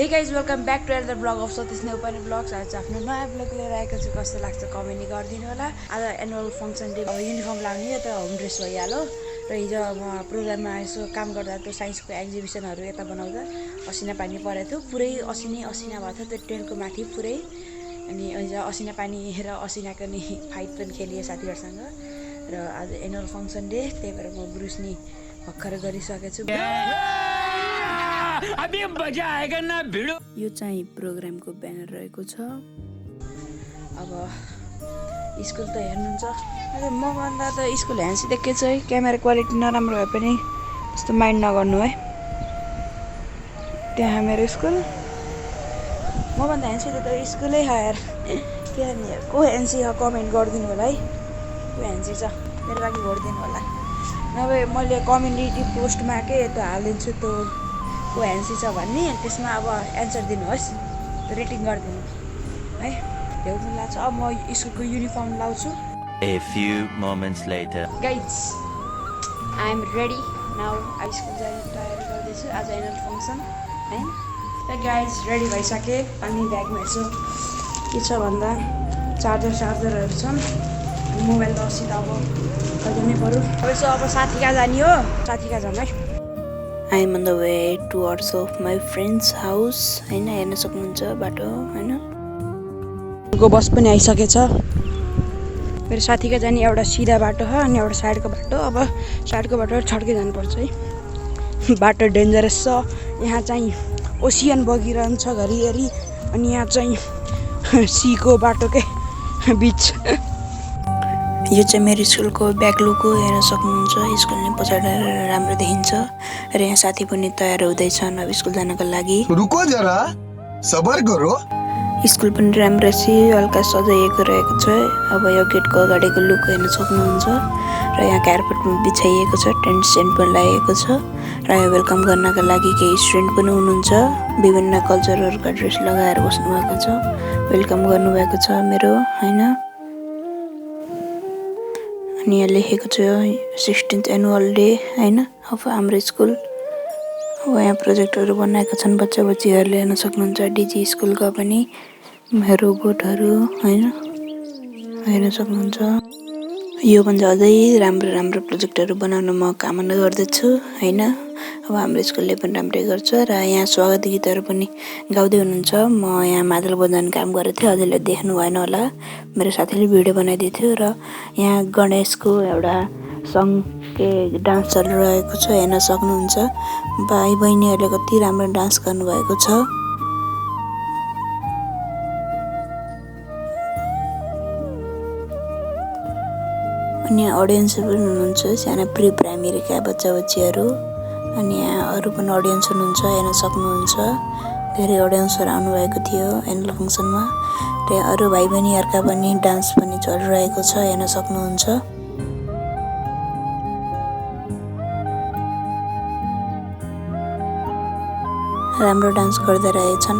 हे guys welcome back to other vlog of Satish Nepali vlogs. आज आफ्नो नयाँ ब्लग लिएर आएको छु। कस्तो लाग्छ कमेन्ट गरिदिनु होला। आज एनुअल फङ्सन डे, अब युनिफर्म लाउने त होम ड्रेस भइहाल्यो। र हिजो म प्रोग्राममा यसो काम गर्दा त्यो साइन्सको एक्जिबिसनहरू यता बनाउँदा असिना पानी परेको थियो। पुरै असिना भएको थियो त्यो टेन्टको माथि पुरै। अनि हिजो असिना पानी र असिनाको नि फाइट पनि खेलियो साथीहरूसँग। र आज एनुअल फङ्सन डे, त्यही भएर म ब्रुस्नी भर्खर गरिसकेको छु। अभी मजा आएगा ना भिडो। यो चाहिँ प्रोग्रामको ब्यानर रहेको छ। अब स्कुल त हेर्नुहुन्छ, म भन्दा त स्कुल ह्यान्सी देखेको छु है। क्यामेरा क्वालिटी नराम्रो भए पनि त्यस्तो माइन्ड नगर्नु है। त्यहाँ मेरो स्कुल, म भन्दा ह्यान्सी त स्कुलै हो यार। त्यहाँनिर को ह्यान्सी हो कमेन्ट गरिदिनु होला है। को ह्यान्सी छ मेरो लागि भोट दिनु होला। नभए मैले कम्युनिटी पोस्टमा के त हालिदिन्छु त्यो को ह्यान्सी छ भन्ने, त्यसमा अब एन्सर दिनुहोस्, रेटिङ गरिदिनु है। भ्याउनु लाग्छ। अब म स्कुलको युनिफर्म लाउँछु। A few moments later. Guys I am ready now. अब स्कुल जाने तयारी गर्दैछु। आज एनुअल फङ्सन है। गाइज रेडी भइसकेँ। अनि ब्यागमा यसो के छ भन्दा चार्जरहरू छन्। मोबाइल त असित अब गरिदिनै पऱ्यो। अब यसो अब साथी कहाँ जाने हो, साथी कहाँ जाऊँ है। I am on the way towards of my friend's house हैन। हेर्न सक्नुहुन्छ बाटो हैन। को बस पनि आइसकेछ। मेरो साथीको जाने एउटा सिधा बाटो हो अनि एउटा साइडको बाटो। अब साइडको बाटो छड्के जानुपर्छ है। बाटो डेन्जरस छ। यहाँ चाहिँ ओसियन बगिरहन्छ घरिघरि। अनि यहाँ चाहिँ सीको बाटोकै बिच। यो चाहिँ मेरो स्कुलको ब्याक लुक हो, हेर्न सक्नुहुन्छ। स्कुल नै पछाडि राम्रो देखिन्छ। र यहाँ साथी पनि तयार हुँदैछन् अब स्कुल जानको लागि। रुको जरा सबर करो। स्कुल पनि राम्ररी हल्का सजाइएको रहेको छ। अब यो गेटको अगाडिको लुक हेर्न सक्नुहुन्छ। र यहाँ कार्पेट पनि बिछाइएको छ, टेन्ट सेन्ट पनि लागेको छ। र यहाँ वेलकम गर्नका लागि केही स्टुडेन्ट पनि हुनुहुन्छ। विभिन्न कल्चरहरूका ड्रेस लगाएर बस्नुभएको छ, वेलकम गर्नुभएको छ मेरो हैन। अनि यहाँ लेखेको छ 16th एनुअल डे हैन अब हाम्रो स्कुल। अब यहाँ प्रोजेक्टहरू बनाएका छन् बच्चाबच्चीहरूले, हेर्न सक्नुहुन्छ। डिजी स्कुलका पनि रोबोटहरू हैन हेर्न सक्नुहुन्छ। योभन्दा अझै राम्रो प्रोजेक्टहरू बनाउन म कामना गर्दछु हैन। अब हाम्रो स्कुलले पनि राम्रै गर्छ। र यहाँ स्वागत गीतहरू पनि गाउँदै हुनुहुन्छ। म यहाँ मादल बजाउने काम गरेको थिएँ, हजुरले देख्नु भएन होला। मेरो साथीले भिडियो बनाइदिएको थियो। र यहाँ गणेशको एउटा सङ्घके डान्स चलिरहेको छ, हेर्न सक्नुहुन्छ। भाइ बहिनीहरूले कति राम्रो डान्स गर्नुभएको छ। अनि यहाँ अडियन्सहरू पनि हुनुहुन्छ, साना प्री प्राइमेरीका बच्चाबच्चीहरू। अनि यहाँ अरू पनि अडियन्स हुनुहुन्छ, हेर्न सक्नुहुन्छ। धेरै अडियन्सहरू आउनुभएको थियो एनुअल फङ्सनमा। र अरू भाइ बहिनीहरूका पनि डान्स पनि चलिरहेको छ, हेर्न सक्नुहुन्छ। राम्रो डान्स गर्दै रहेछन्।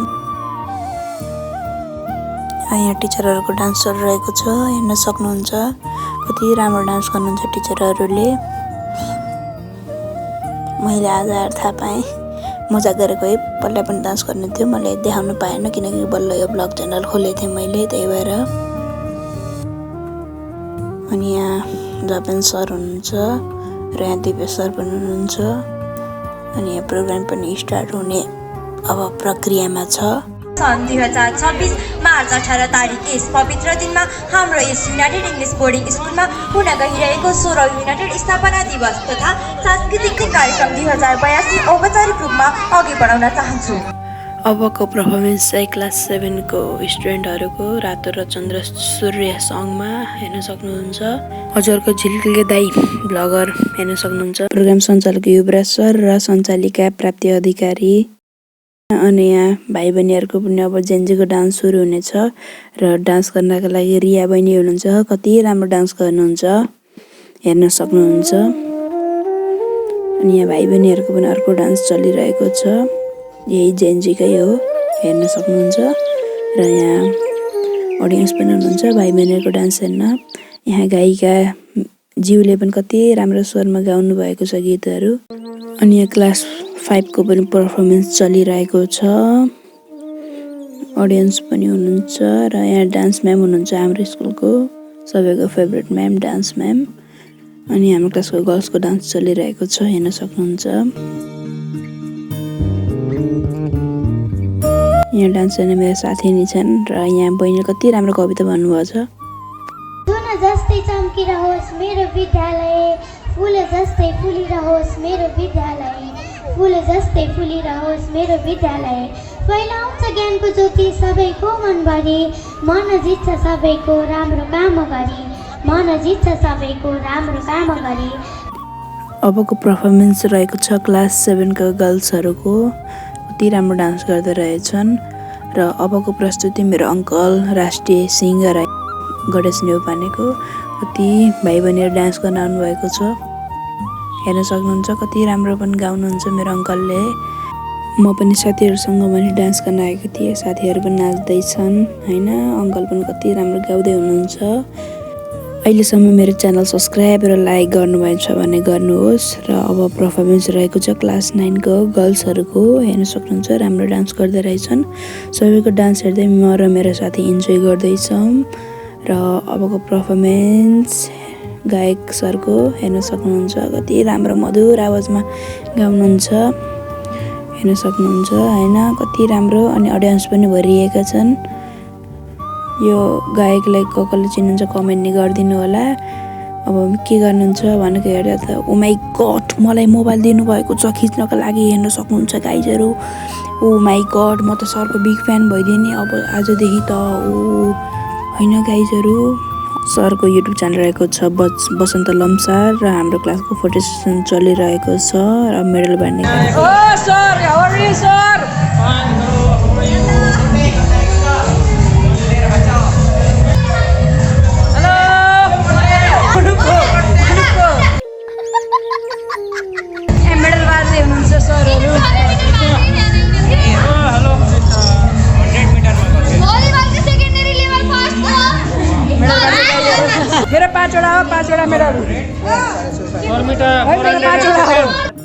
यहाँ टिचरहरूको डान्स चलिरहेको छ, हेर्न सक्नुहुन्छ। कति राम्रो डान्स गर्नुहुन्छ टिचरहरूले। मैले आज आएर थाहा पाएँ, मजा गरेको है। पल्ला पनि डान्स गर्नु थियो, मैले देखाउन पाएन किनकि बल्ल यो ब्लग च्यानल खोलेको थिएँ मैले, त्यही भएर। अनि यहाँ जापान सर हुनुहुन्छ र यहाँ दिव्य सर पनि हुनुहुन्छ। अनि यहाँ प्रोग्राम पनि स्टार्ट हुने अब प्रक्रियामा छ। सन् 2026 मार्च 18 तारिक यस पवित्र दिनमा हाम्रो यस युनाइटेड इङ्ग्लिस बोर्डिङ स्कुलमा हुन गइरहेको 16औं युनाइटेड स्थापना दिवस तथा सांस्कृतिक कार्यक्रम 2082 औपचारिक रूपमा अघि बढाउन चाहन्छु। अबको पर्फर्मेन्स चाहिँ क्लास 7को स्टुडेन्टहरूको रातो र चन्द्र सूर्य सङमा हेर्न सक्नुहुन्छ। हजुरको झिल्के दाई ब्लगर हेर्न सक्नुहुन्छ। प्रोग्राम सञ्चालक युवराज सर र सञ्चालिका प्राप्ति अधिकारी। अनि यहाँ भाइ बहिनीहरूको पनि अब जेन्जीको डान्स सुरु हुनेछ। र डान्स गर्नका लागि रिया बहिनी हुनुहुन्छ, कति राम्रो डान्स गर्नुहुन्छ, हेर्न सक्नुहुन्छ। अनि यहाँ भाइ बहिनीहरूको पनि अर्को डान्स चलिरहेको छ, यही जेन्जीकै हो, हेर्न सक्नुहुन्छ। र यहाँ अडियन्स पनि हुनुहुन्छ भाइ बहिनीहरूको डान्स हेर्न। यहाँ गायिका ज्यूले पनि कति राम्रो स्वरमा गाउनु भएको छ गीतहरू। अनि यहाँ क्लास 5 को पनि पर्फर्मेन्स चलिरहेको छ। अडियन्स पनि हुनुहुन्छ र यहाँ डान्स म्याम हुनुहुन्छ हाम्रो स्कुलको सबैको फेभरेट म्याम डान्स म्याम। अनि हाम्रो क्लासको गर्ल्सको डान्स चलिरहेको छ, हेर्न सक्नुहुन्छ। यहाँ डान्स गर्ने मेरो साथी नि छन् र यहाँ बहिनीले कति राम्रो कविता भन्नुभएको छ। सुन जस्तै चम्किरहोस् मेरो विद्यालय, फुल जस्तै फुलिरहोस् मेरो विद्यालय, फुल जस्तै फुलिरहोस् मेरो विद्यालय। फैलाउँछ ज्ञानको ज्योति सबैको मनभरि, मन जित्छ सबैको राम्रो काम गरी, मन जित्छ सबैको राम्रो काम गरी। अबको पर्फर्मेन्स रहेको छ क्लास 7 का गर्ल्सहरूको। कति राम्रो डान्स गर्दै रहेछन्। र अबको प्रस्तुति मेरो अङ्कल राष्ट्रिय सिङ्गर गणेश नेउपानेको। कति भाइ बहिनीहरू डान्स गर्न आउनुभएको छ, हेर्न सक्नुहुन्छ। कति राम्रो पनि गाउनुहुन्छ मेरो अङ्कलले। म पनि साथीहरूसँग पनि डान्स गर्न आएको थिएँ, साथीहरू पनि नाच्दैछन् होइन। अङ्कल पनि कति राम्रो गाउँदै हुनुहुन्छ। अहिलेसम्म मेरो च्यानल सब्सक्राइब र लाइक गर्नुभएको छ भने गर्नुहोस्। र अब पर्फर्मेन्स रहेको छ क्लास 9 को गर्ल्सहरूको, हेर्न सक्नुहुन्छ। राम्रो डान्स गर्दै रहेछन्। सबैको डान्स हेर्दै म र मेरो साथी इन्जोय गर्दैछौँ। र अबको पर्फर्मेन्स गायक सरको हेर्न सक्नुहुन्छ। कति राम्रो मधुर आवाजमा गाउनुहुन्छ, हेर्न सक्नुहुन्छ होइन। कति राम्रो। अनि अडियन्स पनि भरिएका छन्। यो गायकलाई कसले चिन्नुहुन्छ कमेन्ट नि गरिदिनु होला। अब के गर्नुहुन्छ भनेको हेर्दा त ओ माई गड, मलाई मोबाइल दिनुभएको छ खिच्नको लागि, हेर्न सक्नुहुन्छ गाइजहरू। ओ माई गड, म त सरको बिग फ्यान भइदिएँ नि अब आजदेखि त। ओ होइन गाइजहरू, सरको युट्युब च्यानल रहेको छ बसन्त लम्सार र हाम्रो क्लासको फोटो सेसन चलिरहेको छ र मेडल बाँड्ने। मेडल बाँड्दै हुनुहुन्छ सरहरू। मेरो 5वटा हो, 5वटा मेडल।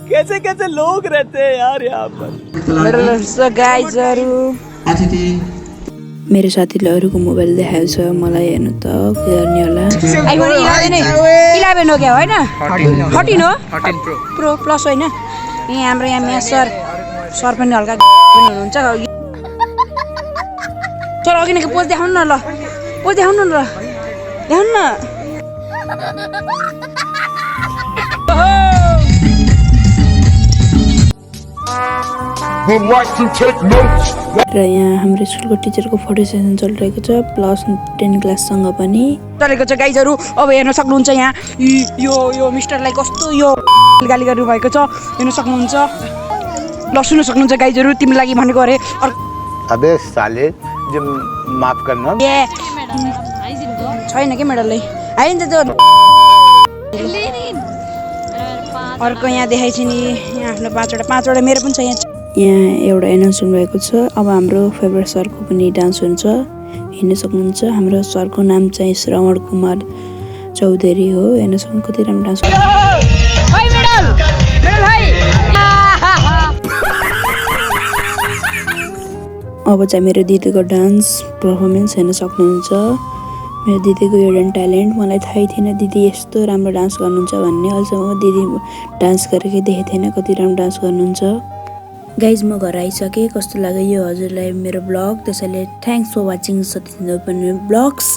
कैसे कैसे लोग रहते हैं यार यहाँ पर। गाइजहरू मेरो साथीले अरूको मोबाइल देखाएको छ, मलाई हेर्नु त के गर्ने होला। आइफोन 11 हो क्या होइन? 13 हो, प्रो प्लस होइन। यहाँ हाम्रो यहाँ म्याथ सर पनि हल्का पनि हुनुहुन्छ। सर अघिको पोज देखाउनु न, ल पोज देखाउनु न, ल देखाउनु न। र यहाँ हाम्रो स्कुलको टिचरको फोटो सेसन चलिरहेको छ प्लस 10 क्लाससँग पनि चलेको छ गाइजहरू। अब हेर्न सक्नुहुन्छ यहाँ यो मिस्टरलाई कस्तो यो गाली गर्नुभएको छ, हेर्न सक्नुहुन्छ। ल सुन्न सक्नुहुन्छ गाइजहरू, तिम्रो लागि भनेको अरे। अबे साले, जो माफ करना। छैन के मेडलले आइन त त्यो अर्को यहाँ देखाइछ नि। यहाँ आफ्नो 5वटा मेरो पनि छ। यहाँ एउटा एनाउन्समेन्ट भएको छ। अब हाम्रो फेभरेट सरको पनि डान्स हुन्छ, हेर्न सक्नुहुन्छ। हाम्रो सरको नाम चाहिँ श्रवण कुमार चौधरी हो, हेर्न सक्नुहुन्छ। कति राम्रो डान्स गर्छ। अब चाहिँ मेरो दिदीको डान्स पर्फर्मेन्स हेर्न सक्नुहुन्छ। मेरो दिदीको हिडन ट्यालेन्ट मलाई थाहै थिएन दिदी यस्तो राम्रो डान्स गर्नुहुन्छ भन्ने। अहिलेसम्म दिदी डान्स गरेकै देखेको थिएन, कति राम्रो डान्स गर्नुहुन्छ। गाइज म घर आइसकेँ। कस्तो लाग्यो यो हजुरलाई मेरो ब्लग? त्यसैले thanks for watching Satish Neupane blogs.